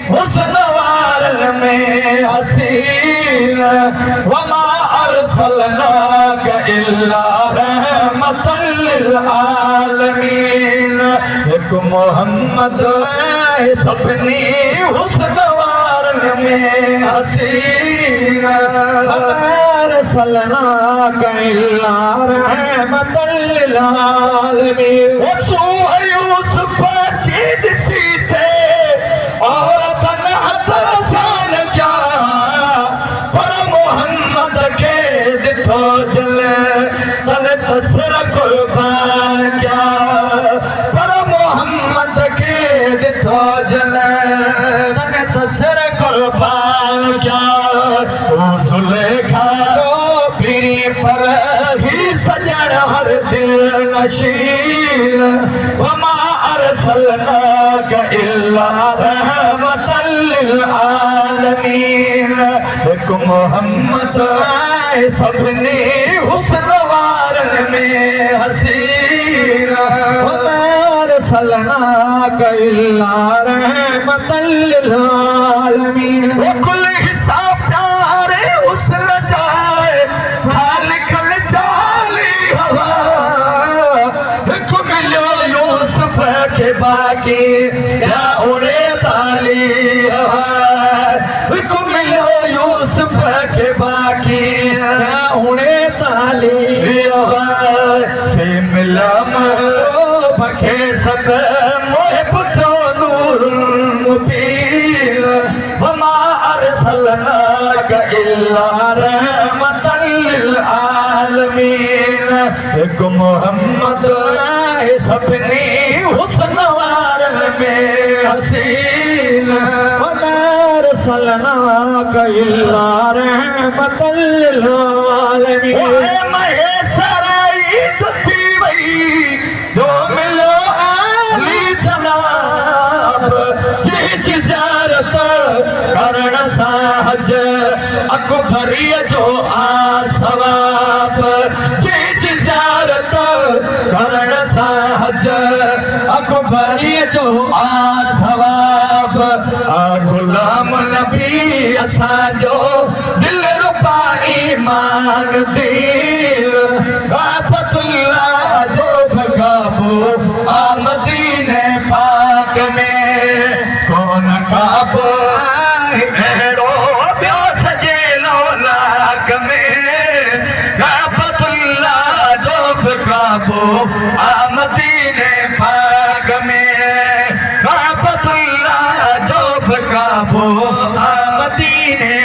हुस्न वारल में हसीन वमा अरसलनाक इल्ला रहमतल लिल आलमीन। एक मोहम्मद सपनी हुस्न वारल में हसीन अरसलनाक इल्ला रहमतल लिल आलमीन। यूसुफ चीद सीते और तनहतरसान क्या पर मोहम्मद के दिथो जले तल तसर कुर्बान क्या पर मोहम्मद के दिथो जले तल तसर कुर्बान क्या। ओ सुलेखा पीरी पर ही सजण हर दिल नशीन वमा अरसलनाक इल्ला रहमतल लिल आलमीन। एक मोहम्मद सबने हुस्न वारल में हसीन वमा अरसलनाक इल्ला रहमतल लिल आलमीन। कुल हिसाब प्यारे हुस्न जाए खालिकल जाली हवा मिलो यूसुफ के बाकी या उड़े ताली हवा मिलो यूसुफ के बाकी या उड़े ताली हवा से मिला पखे सब मोह पुतो नूर मुबीन वमा अरसलनाक इल्ला रहमतल लिल आलमीन। एक मोहम्मद सपनी हुस्न वारल में हसीन वमा अरसलनाक इल्ला रहमतल लिल आलमीन। महेसराई थी वही जो मिलो आली जनाब जी जियारत करण साहज अकबरी जो आसवाब जी जियारत करण साहज अकबरी जो आसवाब। गुलाम नबी असांजो दिल रुपाई मान दिल बाबतुल्लाह जो भगाबो आमदीने पाक में कौन काबो अहिड़ो ॿियो सजे लौलाक में बाबतुल्लाह जो भगाबो आमदीने पाक में बाबतुल्लाह जो भगाबो आमदीने